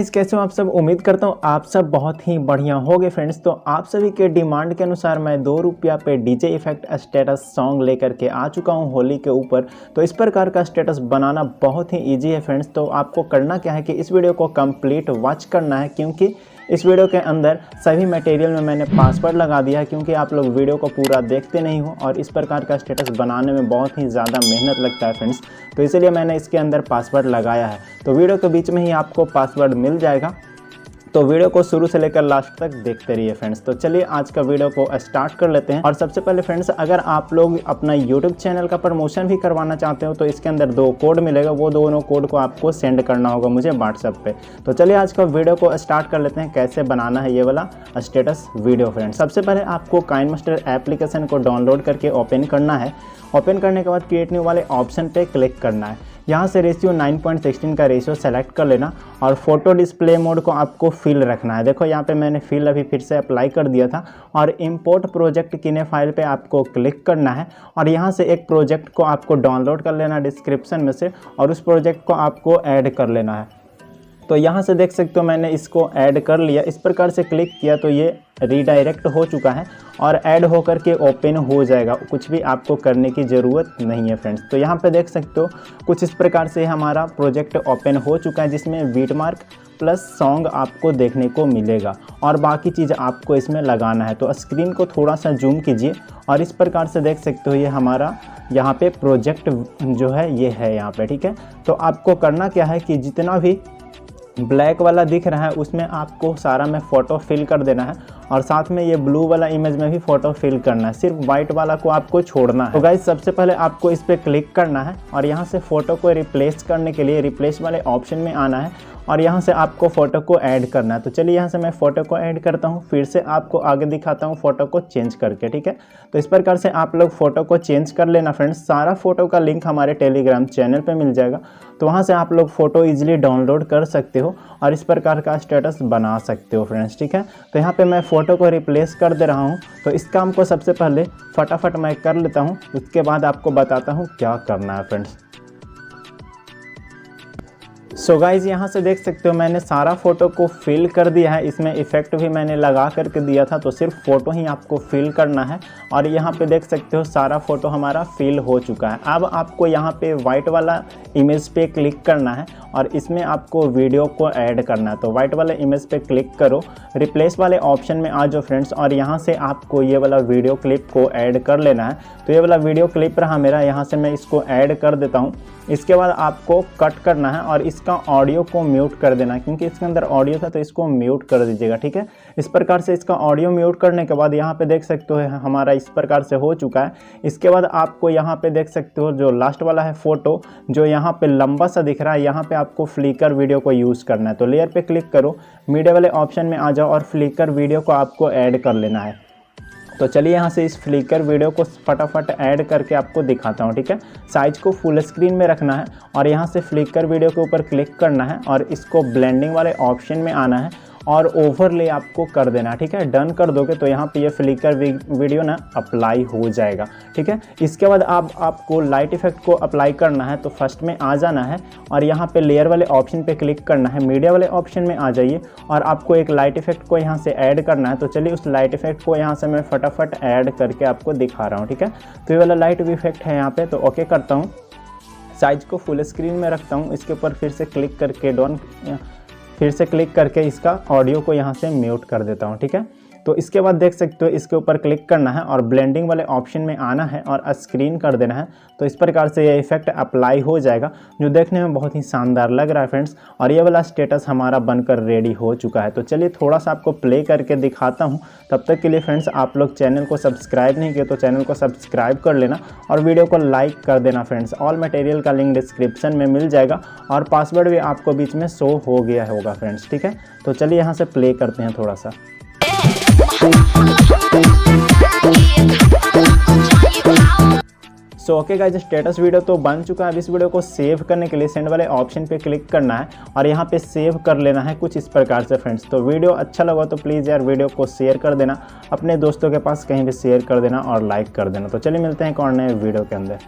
कैसे हो आप सब। उम्मीद करता हूँ आप सब बहुत ही बढ़िया होगे फ्रेंड्स। तो आप सभी के डिमांड के अनुसार मैं 2 रुपया पे डीजे इफेक्ट स्टेटस सॉन्ग लेकर के आ चुका हूँ होली के ऊपर। तो इस प्रकार का स्टेटस बनाना बहुत ही इजी है फ्रेंड्स। तो आपको करना क्या है कि इस वीडियो को कंप्लीट वॉच करना है, क्योंकि इस वीडियो के अंदर सभी मटेरियल में मैंने पासवर्ड लगा दिया है, क्योंकि आप लोग वीडियो को पूरा देखते नहीं हो और इस प्रकार का स्टेटस बनाने में बहुत ही ज़्यादा मेहनत लगता है फ्रेंड्स। तो इसलिए मैंने इसके अंदर पासवर्ड लगाया है। तो वीडियो के बीच में ही आपको पासवर्ड मिल जाएगा। तो वीडियो को शुरू से लेकर लास्ट तक देखते रहिए फ्रेंड्स। तो चलिए आज का वीडियो को स्टार्ट कर लेते हैं। और सबसे पहले फ्रेंड्स, अगर आप लोग अपना यूट्यूब चैनल का प्रमोशन भी करवाना चाहते हो तो इसके अंदर 2 कोड मिलेगा। वो दोनों कोड को आपको सेंड करना होगा मुझे व्हाट्सएप पे। तो चलिए आज का वीडियो को स्टार्ट कर लेते हैं, कैसे बनाना है ये वाला स्टेटस वीडियो फ्रेंड्स। सबसे पहले आपको काइनमास्टर एप्लीकेशन को डाउनलोड करके ओपन करना है। ओपन करने के बाद क्रिएट न्यू वाले ऑप्शन पे क्लिक करना है। यहाँ से रेशियो 9:16 का रेशियो सेलेक्ट कर लेना और फोटो डिस्प्ले मोड को आपको फिल रखना है। देखो यहाँ पे मैंने फिल अभी फिर से अप्लाई कर दिया था। और इंपोर्ट प्रोजेक्ट किने फाइल पे आपको क्लिक करना है और यहाँ से एक प्रोजेक्ट को आपको डाउनलोड कर लेना डिस्क्रिप्शन में से और उस प्रोजेक्ट को आपको ऐड कर लेना है। तो यहाँ से देख सकते हो मैंने इसको ऐड कर लिया। इस प्रकार से क्लिक किया तो ये रीडायरेक्ट हो चुका है और ऐड होकर के ओपन हो जाएगा। कुछ भी आपको करने की ज़रूरत नहीं है फ्रेंड्स। तो यहाँ पे देख सकते हो कुछ इस प्रकार से हमारा प्रोजेक्ट ओपन हो चुका है, जिसमें बीटमार्क प्लस सॉन्ग आपको देखने को मिलेगा और बाकी चीज़ आपको इसमें लगाना है। तो स्क्रीन को थोड़ा सा जूम कीजिए और इस प्रकार से देख सकते हो ये हमारा यहाँ पे प्रोजेक्ट जो है ये है यहाँ पे, ठीक है। तो आपको करना क्या है कि जितना भी ब्लैक वाला दिख रहा है उसमें आपको सारा में फ़ोटो फिल कर देना है और साथ में ये ब्लू वाला इमेज में भी फ़ोटो फिल करना है। सिर्फ वाइट वाला को आपको छोड़ना है। तो गाइस सबसे पहले आपको इस पर क्लिक करना है और यहाँ से फ़ोटो को रिप्लेस करने के लिए रिप्लेस वाले ऑप्शन में आना है और यहाँ से आपको फ़ोटो को ऐड करना है। तो चलिए यहाँ से मैं फ़ोटो को ऐड करता हूँ, फिर से आपको आगे दिखाता हूँ फ़ोटो को चेंज करके, ठीक है। तो इस प्रकार से आप लोग फ़ोटो को चेंज कर लेना फ्रेंड्स। सारा फ़ोटो का लिंक हमारे टेलीग्राम चैनल पे मिल जाएगा। तो वहाँ से आप लोग फ़ोटो ईजिली डाउनलोड कर सकते हो और इस प्रकार का स्टेटस बना सकते हो फ्रेंड्स, ठीक है। तो यहाँ पर मैं फ़ोटो को रिप्लेस कर दे रहा हूँ। तो इस काम को सबसे पहले फटाफट मैं कर लेता हूँ, उसके बाद आपको बताता हूँ क्या करना है फ्रेंड्स। सो गाइज यहाँ से देख सकते हो मैंने सारा फ़ोटो को फिल कर दिया है। इसमें इफ़ेक्ट भी मैंने लगा करके दिया था। तो सिर्फ फ़ोटो ही आपको फिल करना है और यहाँ पे देख सकते हो सारा फ़ोटो हमारा फिल हो चुका है। अब आपको यहाँ पे वाइट वाला इमेज पे क्लिक करना है और इसमें आपको वीडियो को ऐड करना है। तो वाइट वाले इमेज पे क्लिक करो, रिप्लेस वाले ऑप्शन में आ जाओ फ्रेंड्स और यहाँ से आपको ये वाला वीडियो क्लिप को ऐड कर लेना है। तो ये वाला वीडियो क्लिप रहा मेरा, यहाँ से मैं इसको ऐड कर देता हूँ। इसके बाद आपको कट करना है और इसका ऑडियो को म्यूट कर देना है, क्योंकि इसके अंदर ऑडियो था तो इसको म्यूट कर दीजिएगा, ठीक है। इस प्रकार से इसका ऑडियो म्यूट करने के बाद यहाँ पे देख सकते हो हमारा इस प्रकार से हो चुका है। इसके बाद आपको यहाँ पे देख सकते हो जो लास्ट वाला है फ़ोटो जो यहाँ पे लंबा सा दिख रहा है, यहाँ पे आपको फ्लिकर वीडियो को यूज़ करना है। तो लेयर पे क्लिक करो, मीडिया वाले ऑप्शन में आ जाओ और फ्लिकर वीडियो को आपको ऐड कर लेना है। तो चलिए यहाँ से इस फ्लिकर वीडियो को फटाफट ऐड करके आपको दिखाता हूँ, ठीक है। साइज़ को फुल स्क्रीन में रखना है और यहाँ से फ्लिकर वीडियो के ऊपर क्लिक करना है और इसको ब्लेंडिंग वाले ऑप्शन में आना है और ओवरले आपको कर देना है, ठीक है। डन कर दोगे तो यहाँ पे ये फ्लिकर वीडियो ना अप्लाई हो जाएगा, ठीक है। इसके बाद आपको लाइट इफेक्ट को अप्लाई करना है। तो फर्स्ट में आ जाना है और यहाँ पे लेयर वाले ऑप्शन पे क्लिक करना है, मीडिया वाले ऑप्शन में आ जाइए और आपको एक लाइट इफेक्ट को यहाँ से ऐड करना है। तो चलिए उस लाइट इफेक्ट को यहाँ से मैं फटाफट ऐड करके आपको दिखा रहा हूँ, ठीक है। तो ये वाला लाइट इफेक्ट है यहाँ पे, तो ओके करता हूँ। साइज को फुल स्क्रीन में रखता हूँ। इसके ऊपर फिर से क्लिक करके इसका ऑडियो को यहाँ से म्यूट कर देता हूँ, ठीक है। तो इसके बाद देख सकते हो इसके ऊपर क्लिक करना है और ब्लेंडिंग वाले ऑप्शन में आना है और स्क्रीन कर देना है। तो इस प्रकार से ये इफेक्ट अप्लाई हो जाएगा, जो देखने में बहुत ही शानदार लग रहा है फ्रेंड्स। और ये वाला स्टेटस हमारा बनकर रेडी हो चुका है। तो चलिए थोड़ा सा आपको प्ले करके दिखाता हूँ। तब तक के लिए फ्रेंड्स आप लोग चैनल को सब्सक्राइब नहीं किए तो चैनल को सब्सक्राइब कर लेना और वीडियो को लाइक कर देना फ्रेंड्स। ऑल मटेरियल का लिंक डिस्क्रिप्शन में मिल जाएगा और पासवर्ड भी आपको बीच में शो हो गया होगा फ्रेंड्स, ठीक है। तो चलिए यहाँ से प्ले करते हैं थोड़ा सा। So okay guys, status video तो बन चुका है। अब इस वीडियो को सेव करने के लिए सेंड वाले ऑप्शन पे क्लिक करना है और यहाँ पे सेव कर लेना है कुछ इस प्रकार से फ्रेंड्स। तो वीडियो अच्छा लगा तो प्लीज़ यार वीडियो को शेयर कर देना, अपने दोस्तों के पास कहीं भी शेयर कर देना और लाइक कर देना। तो चलिए मिलते हैं एक और नए वीडियो के अंदर।